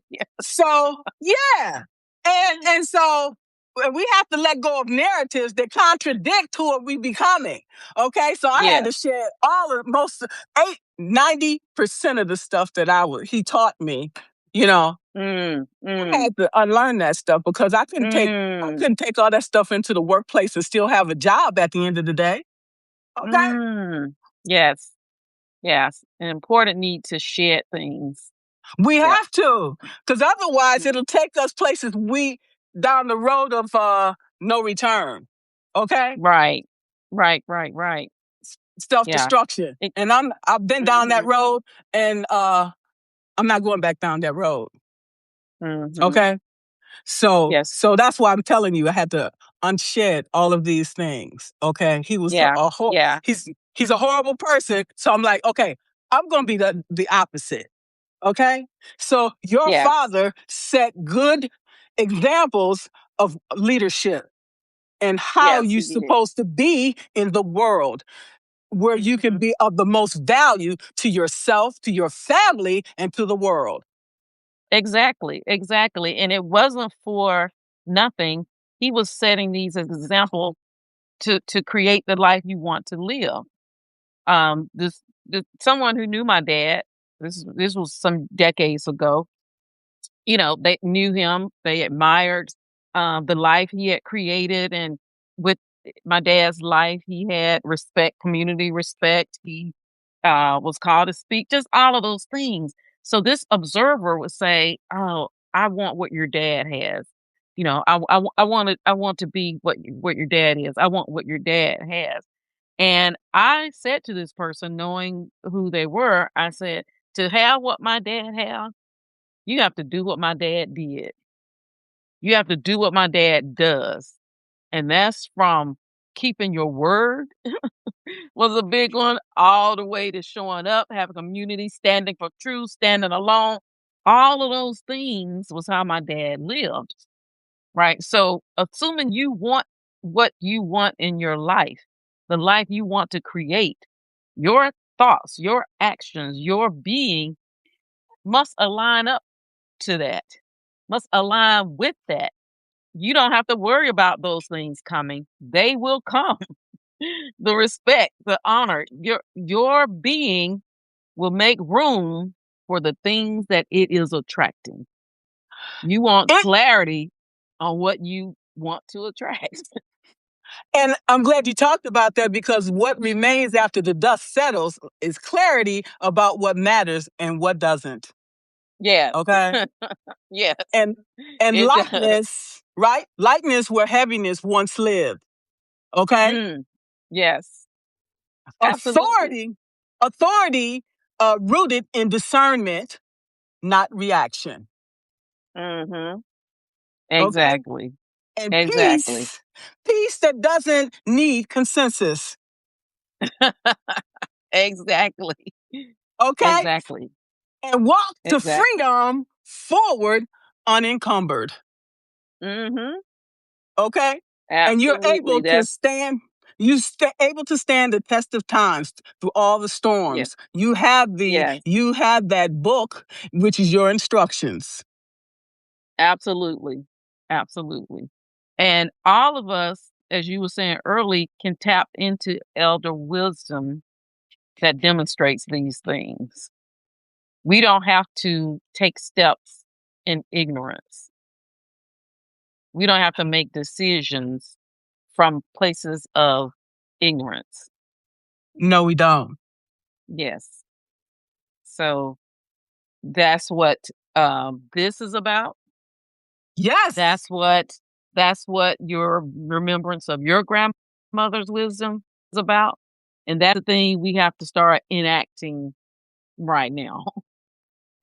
Speaker 2: Yeah.
Speaker 1: So yeah, and so we have to let go of narratives that contradict who are we becoming. Okay, so I had
Speaker 2: Yes.
Speaker 1: to share most 90% of the stuff that he taught me. You know,
Speaker 2: Mm.
Speaker 1: I
Speaker 2: Mm.
Speaker 1: had to unlearn that stuff because I
Speaker 2: Mm.
Speaker 1: couldn't take all that stuff into the workplace and still have a job at the end of the day. Okay,
Speaker 2: Mm. Yes. Yes. An important need to shed things.
Speaker 1: we
Speaker 2: Yeah.
Speaker 1: have to, because otherwise it'll take us places we down the road of no return. Okay,
Speaker 2: Right. Right. Right. Right.
Speaker 1: self
Speaker 2: Yeah.
Speaker 1: destruction,
Speaker 2: It,
Speaker 1: and I've been down that
Speaker 2: mhm.
Speaker 1: road, and I'm not going back down that road.
Speaker 2: Mhm.
Speaker 1: Okay, so
Speaker 2: Yes.
Speaker 1: that's why I'm telling you I had to unshed all of these things. Okay, he was
Speaker 2: Yeah. Yeah.
Speaker 1: he's a horrible person, so I'm like, okay, I'm gonna be the opposite. Okay, so your
Speaker 2: Yes.
Speaker 1: father set good examples of leadership and how
Speaker 2: Yes,
Speaker 1: you're
Speaker 2: he did.
Speaker 1: supposed to be in the world, where you can
Speaker 2: Mhm.
Speaker 1: be of the most value to yourself, to your family, and to the world.
Speaker 2: Exactly, exactly, and it wasn't for nothing. He was setting these as example to create the life you want to live. This someone who knew my dad, this was some decades ago. They knew him, they admired the life he had created, and with my dad's life, he had respect, community respect. He was called to speak, just all of those things. So this observer would say, "Oh, I want what your dad has. I want to be what your dad is. I want what your dad has." And I said to this person, knowing who they were, I said, "To have what my dad had, you have to do what my dad did." You have to do what my dad does. And that's from keeping your word was a big one, all the way to showing up, having community, standing for truth, standing alone. All of those things was how my dad lived. Right. So assuming you want what you want in your life, the life you want to create, your thoughts, your actions, your being must align up to that, must align with that. You don't have to worry about those things coming. They will come. The respect, the honor, your being will make room for the things that it is attracting. You want clarity on what you want to attract.
Speaker 1: And I'm glad you talked about that, because what remains after the dust settles is clarity about what matters and what doesn't.
Speaker 2: Yeah.
Speaker 1: Okay.
Speaker 2: Yes.
Speaker 1: And
Speaker 2: It does.
Speaker 1: lightness, right? Lightness where heaviness once lived. Okay.
Speaker 2: Yes. Absolutely.
Speaker 1: Authority rooted in discernment, not reaction.
Speaker 2: Mm-hmm.
Speaker 1: Okay.
Speaker 2: Exactly.
Speaker 1: And
Speaker 2: Exactly.
Speaker 1: peace that doesn't need consensus.
Speaker 2: Exactly.
Speaker 1: Okay.
Speaker 2: Exactly.
Speaker 1: And walk to
Speaker 2: Exactly.
Speaker 1: freedom forward unencumbered.
Speaker 2: Mm-hmm.
Speaker 1: Okay. And you're
Speaker 2: Absolutely.
Speaker 1: able to
Speaker 2: That's
Speaker 1: stand. Able to stand the test of times through all the
Speaker 2: yeah.
Speaker 1: storms.
Speaker 2: Yes.
Speaker 1: You have that book, which is your instructions.
Speaker 2: Absolutely. Absolutely. And all of us, as you were saying early, can tap into elder wisdom that demonstrates these things. We don't have to take steps in ignorance. We don't have to make decisions from places of ignorance.
Speaker 1: No, we don't.
Speaker 2: Yes. So that's what this is about.
Speaker 1: Yes,
Speaker 2: That's what your remembrance of your grandmother's wisdom is about. And that's the thing we have to start enacting right now.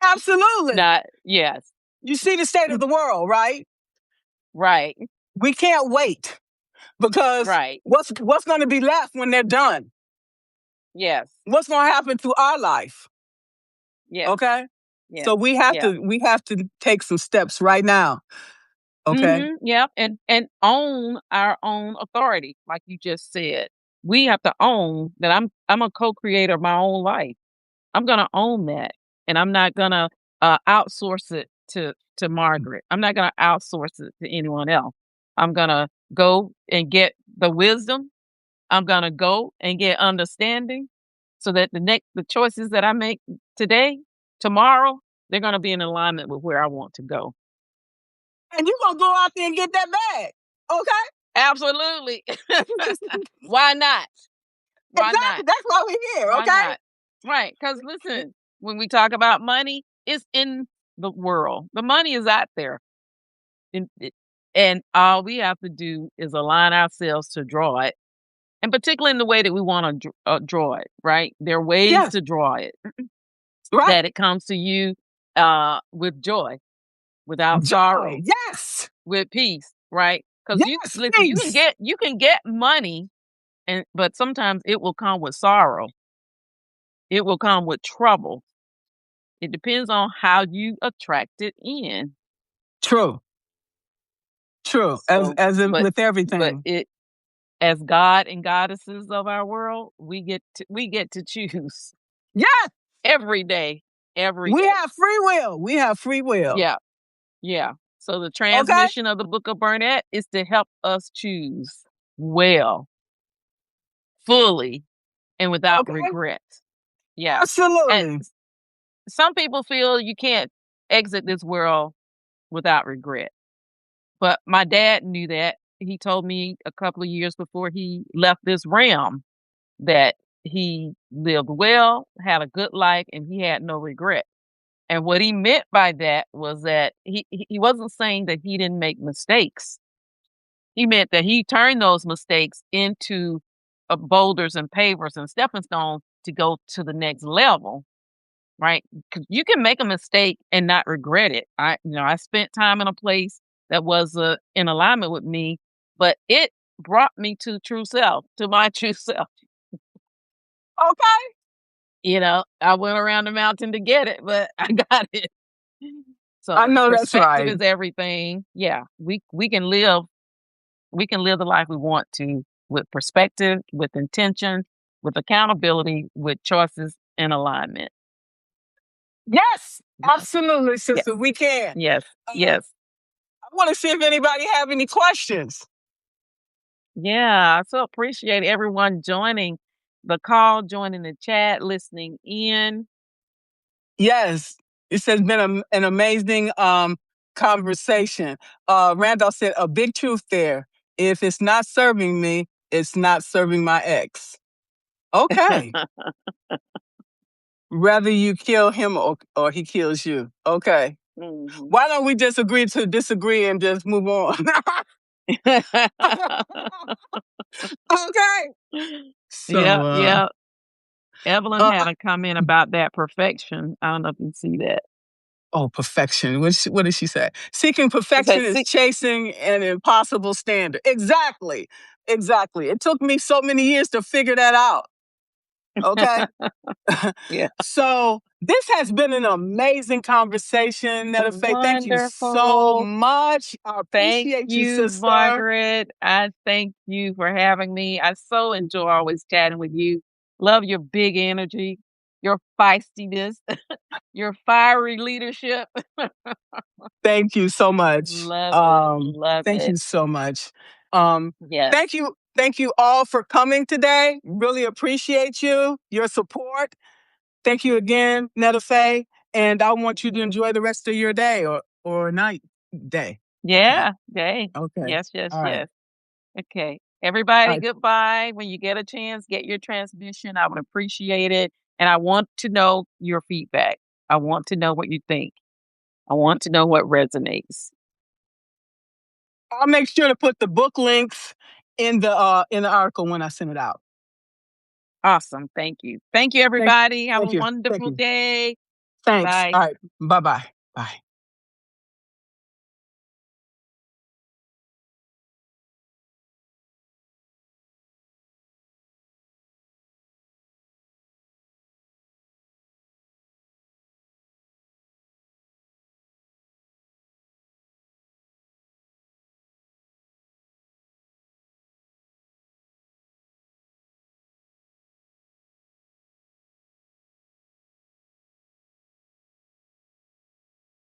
Speaker 1: absolutely.
Speaker 2: Not yes.
Speaker 1: You see the state of the world, right?
Speaker 2: Right.
Speaker 1: We can't wait, because
Speaker 2: Right.
Speaker 1: what's going to be left when they're done?
Speaker 2: Yes.
Speaker 1: What's going to happen to our life?
Speaker 2: Yes.
Speaker 1: Okay.
Speaker 2: Yes.
Speaker 1: So we
Speaker 2: Yeah.
Speaker 1: have to take some steps right now. Okay.
Speaker 2: Yep. And own our own authority, like you just said. We have to own that I'm a co-creator of my own life. I'm gonna own that. And I'm not gonna outsource it to Margaret. I'm not gonna outsource it to anyone else. I'm gonna go and get the wisdom. I'm gonna go and get understanding, so that the choices that I make today, tomorrow, they're gonna be in alignment with where I want to go.
Speaker 1: And you're going to go out there and get that bag. Okay.
Speaker 2: Absolutely. Why not? Why
Speaker 1: Exactly.
Speaker 2: not?
Speaker 1: That's why we're here.
Speaker 2: Why
Speaker 1: Okay.
Speaker 2: not? Right. Because listen, when we talk about money, it's in the world. The money is out there. And all we have to do is align ourselves to draw it. And particularly in the way that we want to draw it, right? There are ways
Speaker 1: Yes.
Speaker 2: to draw it
Speaker 1: Right.
Speaker 2: that it comes to you with joy, without
Speaker 1: Joy.
Speaker 2: sorrow,
Speaker 1: Yes.
Speaker 2: with peace, right? Because you
Speaker 1: Yes.
Speaker 2: listen,
Speaker 1: Peace.
Speaker 2: you can get money, but sometimes it will come with sorrow. It will come with trouble. It depends on how you attract it in.
Speaker 1: True. True.
Speaker 2: So, but
Speaker 1: With everything.
Speaker 2: it as God and goddesses of our world, we get to choose
Speaker 1: Yes.
Speaker 2: every day, every
Speaker 1: We
Speaker 2: day.
Speaker 1: have free will. We have free will.
Speaker 2: Yeah, yeah. So the
Speaker 1: Okay.
Speaker 2: transmission of the Book of Burnett is to help us choose well, fully, and without
Speaker 1: Okay.
Speaker 2: regret. Yeah. And
Speaker 1: Absolutely.
Speaker 2: some people feel you can't exit this world without regret. But my dad knew that. He told me a couple of years before he left this realm that he lived well, had a good life, and he had no regret. And what he meant by that was that he wasn't saying that he didn't make mistakes. He meant that he turned those mistakes into boulders and pavers and stepping stones to go to the next level, right? 'Cause you can make a mistake and not regret it. I spent time in a place that was in alignment with me, but it brought me to true self, to my true self.
Speaker 1: Okay.
Speaker 2: You know, I went around the mountain to get it, but I got it.
Speaker 1: I
Speaker 2: So
Speaker 1: know that's
Speaker 2: perspective
Speaker 1: right.
Speaker 2: is everything. Yeah, we can live the life we want to with perspective, with intention, with accountability, with choices and alignment.
Speaker 1: Yes,
Speaker 2: Yeah.
Speaker 1: absolutely,
Speaker 2: Yeah.
Speaker 1: sister. We can.
Speaker 2: Yes. Yes.
Speaker 1: I want to see if anybody have any questions.
Speaker 2: Yeah. I so appreciate everyone joining the call, joining the chat, listening in.
Speaker 1: Yes, it has been an amazing conversation. Randolph said a big truth there. If it's not serving me, it's not serving my ex. Okay. Rather you kill him or he kills you. Okay.
Speaker 2: Mhm.
Speaker 1: Why don't we just agree to disagree and just move on? Okay.
Speaker 2: Yeah,
Speaker 1: So,
Speaker 2: yeah. Evelyn
Speaker 1: uh,
Speaker 2: had a comment about that perfection. I don't know if you see that.
Speaker 1: oh, perfection. What did she say? Seeking
Speaker 2: It says,
Speaker 1: perfection is chasing an impossible standard. Exactly. Exactly. It took me so many years to figure that out. Okay.
Speaker 2: yeah.
Speaker 1: So this has been an amazing conversation, nettafei. Thank you so
Speaker 2: Wonderful.
Speaker 1: much. I
Speaker 2: Thank
Speaker 1: appreciate you,
Speaker 2: you,
Speaker 1: sister.
Speaker 2: Margaret. I thank you for having me. I so enjoy always chatting with you. Love your big energy, your feistiness, your fiery leadership.
Speaker 1: Thank you so much.
Speaker 2: Love it. Love
Speaker 1: Thank
Speaker 2: it.
Speaker 1: you so much. Um,
Speaker 2: Yes.
Speaker 1: thank you all for coming today. Really appreciate your support. Thank you again, nettafei. And I want you to enjoy the rest of your day or night day. Okay.
Speaker 2: Yeah. Okay.
Speaker 1: Okay.
Speaker 2: Yes, yes,
Speaker 1: All right.
Speaker 2: yes. Okay.
Speaker 1: All
Speaker 2: Everybody,
Speaker 1: right.
Speaker 2: goodbye. When you get a chance, get your transmission. I would appreciate it. And I want to know your feedback. I want to know what you think. I want to know what resonates.
Speaker 1: I'll make sure to put the book links in the article when I send it out.
Speaker 2: Awesome. Thank you. Thank you,
Speaker 1: Thank,
Speaker 2: everybody. Have a
Speaker 1: thank you. Thank
Speaker 2: wonderful
Speaker 1: you.
Speaker 2: day.
Speaker 1: Thanks.
Speaker 2: Bye.
Speaker 1: All right. Bye-bye. Bye.